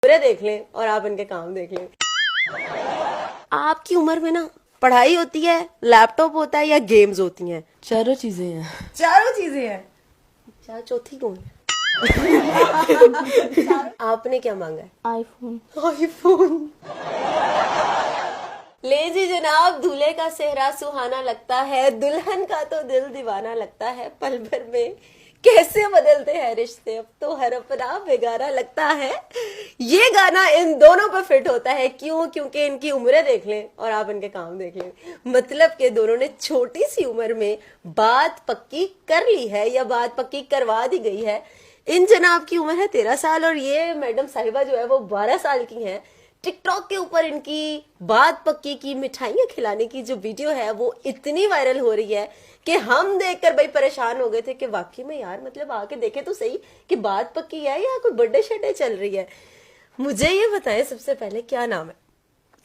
उम्रें देख लें और आप इनके काम देख लें। आपकी उम्र में ना पढ़ाई होती है, लैपटॉप होता है या गेम्स होती हैं? चारों चीजें हैं। चारों चीजें हैं। चार चौथी कौन है? आपने क्या मांगा है? आईफोन। आईफोन। ले जी जनाब, दूल्हे का सेहरा सुहाना लगता है, दुल्हन का तो दिल दीवाना लगता है, पल भर में कैसे बदलते हैं रिश्ते, अब तो हर अपना बेगाना लगता है। ये गाना इन दोनों पर फिट होता है। क्यों? क्योंकि इनकी उम्रें देख लें और आप इनके काम देख लें। मतलब कि दोनों ने छोटी सी उम्र में बात पक्की कर ली है या बात पक्की करवा दी गई है। इन जनाब की उम्र है 13 साल और ये मैडम साहिबा जो है वो 12 साल की हैं। टिकटॉक के ऊपर इनकी बात पक्की की मिठाइयाँ खिलाने की जो वीडियो है वो इतनी वायरल हो रही है कि हम देखकर भाई परेशान हो गए थे कि वाकई में यार, मतलब आके देखे तो सही कि बात पक्की है या कोई बर्थडे शर्डे चल रही है। मुझे ये बताएं सबसे पहले क्या नाम है?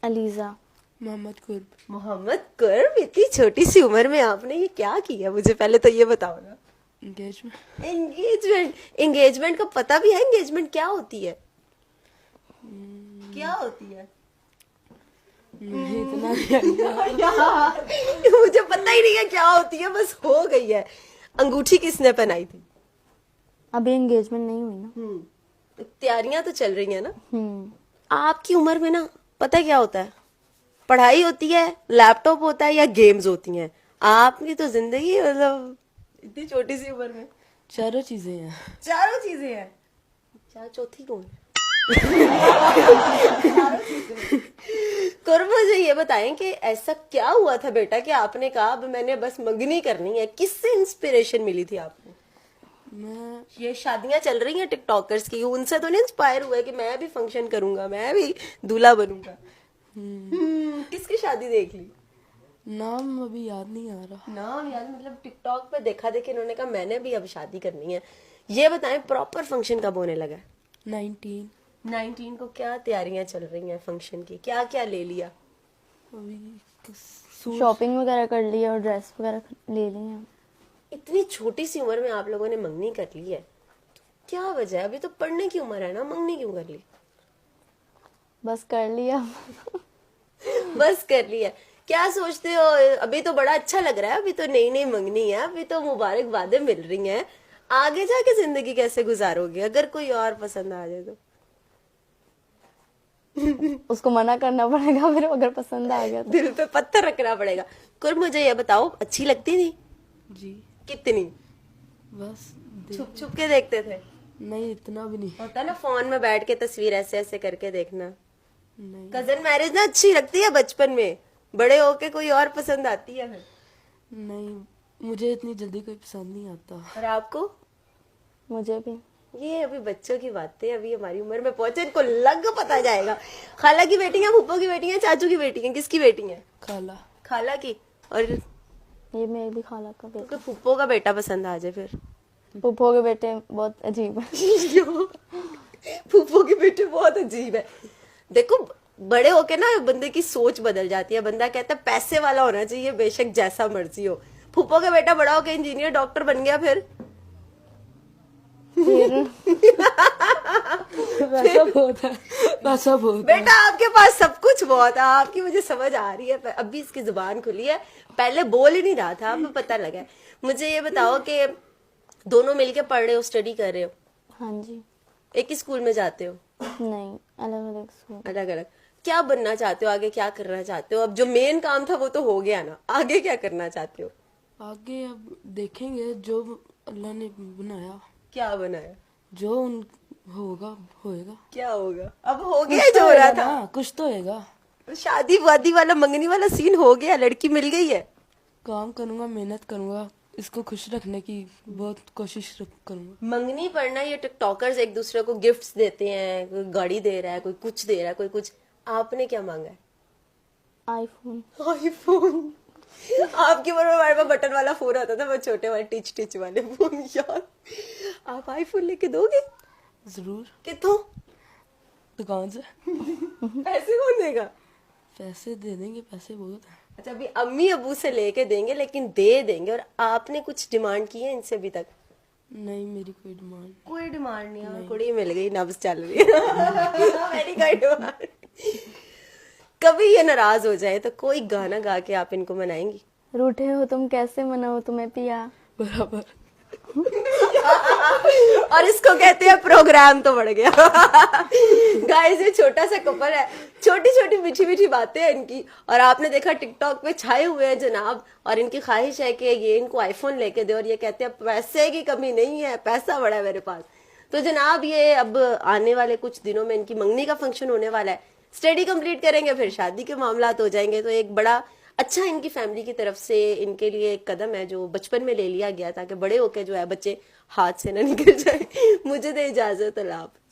अलीजा। मोहम्मद कुर्ब। मोहम्मद कुर्ब। इतनी छोटी सी उम्र में आपने ये क्या किया, मुझे पहले तो ये बताओ ना। एंगेजमेंट। एंगेजमेंट। एंगेजमेंट का पता भी है? एंगेजमेंट क्या होती है? क्या होती है? मुझे इतना नहीं आइडिया। मुझे पता ही नहीं है क्या होती है, बस हो गई है। अंगूठी किसने पहनाई थी? अभी एंगेजमेंट नहीं हुई ना। तो तैयारियां तो चल रही है ना। आपकी उम्र में ना पता है क्या होता है? पढ़ाई होती है, लैपटॉप होता है या गेम्स होती हैं। आपकी तो जिंदगी मतलब इतनी छोटी सी उम्र में चारों चीजें हैं। चारों चीजें हैं। चार चौथी कौन है? कुर्ब, मुझे ये बताएं कि ऐसा क्या हुआ था बेटा कि आपने कहा अब मैंने बस मंगनी करनी है? किससे इंस्पिरेशन मिली थी आपको? मैं ये शादियां चल रही हैं टिकटॉकर्स की, उनसे तो नहीं इंस्पायर हुआ है कि मैं भी फंक्शन करूंगा, मैं भी दूल्हा बनूंगा? किसकी शादी देख ली? नाम अभी याद नहीं आ रहा। नाम यार, मतलब टिकटॉक पे देखा देखी इन्होंने कहा मैंने भी अब शादी करनी है। ये बताएं प्रॉपर फंक्शन कब होने लगा? 19। को क्या तैयारियां चल रही हैं फंक्शन की? क्या क्या ले लिया? अभी सूट। शॉपिंग वगैरह कर ली है और ड्रेस वगैरह ले ली है। इतनी छोटी सी उम्र में आप लोगों ने मंगनी कर ली है, क्या वजह है? अभी तो पढ़ने की उम्र है ना, मंगनी क्यों कर ली? बस कर लिया। बस कर ली है। क्या सोचते हो? अभी तो बड़ा अच्छा लग रहा है, अभी तो नई नई मंगनी है, अभी तो मुबारकबादें मिल रही हैं। आगे जाके जिंदगी कैसे गुजारोगे अगर कोई और पसंद आ जाए तो? उसको मना करना पड़ेगा फिर अगर पसंद आ गया तो। दिल पे पत्थर रखना पड़ेगा। कुर्ब, मुझे ये बताओ, अच्छी लगती थी? जी। कितनी? बस छुप छुप के देखते थे? नहीं, इतना भी नहीं। होता ना फोन में बैठ के तस्वीर ऐसे ऐसे करके देखना। नहीं। कजन मैरिज ना अच्छी लगती है बचपन में, बड़े होके कोई और पसंद आती है फिर? नहीं, मुझे इतनी जल्दी कोई पसंद नहीं आता। और आपको? मुझे भी। ये अभी बच्चों की बातें, अभी हमारी उम्र में पहुंचे, इनको लग पता जाएगा। खाला की बेटी है, फूफो की बेटी है, चाचू की बेटी है? किसकी बेटी है? खाला। खाला की। और ये मेरी भी खाला का बेटा। तो फूफो का बेटा पसंद आ जाए फिर? पुप्पो के बेटे बहुत अजीब है। फूफो के बेटे बहुत अजीब है। देखो, बड़े होके ना बंदे की सोच बदल जाती है। बंदा कहता है पैसे वाला होना चाहिए, बेशक जैसा मर्जी हो। फूफो का बेटा बड़ा होके इंजीनियर डॉक्टर बन गया फिर? वैसा बहुत है, वैसा बहुत है। बेटा आपके पास सब कुछ बहुत है, आपकी मुझे समझ आ रही है। अभी इसकी जुबान खुली है, पहले बोल ही नहीं रहा था, अब पता लगा है। मुझे ये बताओ कि दोनों मिलके पढ़ रहे हो, स्टडी कर रहे हो? हाँ जी। एक ही स्कूल में जाते हो? नहीं, अलग अलग स्कूल। अलग अलग। क्या बनना चाहते हो आगे, क्या करना चाहते हो? अब जो मेन काम था वो तो हो गया ना, आगे क्या करना चाहते हो? आगे अब देखेंगे जो अल्लाह ने बनाया, क्या बनाया? जो उन होगा होएगा। क्या होगा? अब हो गया जो हो रहा था। कुछ तो होएगा। शादी वादी वाला मंगनी वाला सीन हो गया, लड़की मिल गई है? काम करूंगा, मेहनत करूंगा, इसको खुश रखने की बहुत कोशिश करूंगा। मंगनी पड़ना, ये टिकटॉकर्स एक दूसरे को गिफ्ट्स देते हैं, कोई गाड़ी दे रहा है, कोई कुछ दे रहा है, कोई कुछ। आपने क्या मांगा है? आईफोन। आईफोन। आपकी उम्र में हमारे पास बटन वाला फोन आता था, वो छोटे वाले टिच टिच वाले फोन। यार, आप आईफोन लेके दोगे? जरूर। कितों? दुकान से। पैसे कौन देगा? पैसे दे देंगे, पैसे बहुत है। अच्छा, अभी अम्मी अबू से लेके देंगे, लेकिन दे देंगे। और आपने कुछ डिमांड की है इनसे अभी तक? नहीं, मेरी कोई डिमांड। कोई डिमांड नहीं है, कुड़ी मिल गई, नब्ज चल रही है। एडवांस। कभी ये नाराज हो जाए तो कोई गाना गा के आप इनको मनाएंगी? रूठे हो तुम कैसे मनाओ तुम्हें पिया। बराबर। और इसको कहते हैं प्रोग्राम तो बढ़ गया। गाइस ये छोटा सा कपल है, छोटी छोटी मीठी मीठी बातें हैं इनकी, और आपने देखा टिकटॉक पे छाए हुए हैं जनाब, और इनकी ख्वाहिश है कि ये इनको आईफोन लेके दे, और ये कहते हैं पैसे की कमी नहीं है, पैसा बड़ा है मेरे पास। तो जनाब ये अब आने वाले कुछ दिनों में इनकी मंगनी का फंक्शन होने वाला है, स्टडी कंप्लीट करेंगे, फिर शादी के मामलात हो जाएंगे। तो एक बड़ा अच्छा इनकी फैमिली की तरफ से इनके लिए एक कदम है जो बचपन में ले लिया गया, ताकि बड़े होके जो है बच्चे हाथ से ना निकल जाए। मुझे दे इजाजत, अल्लाह हाफ़िज़।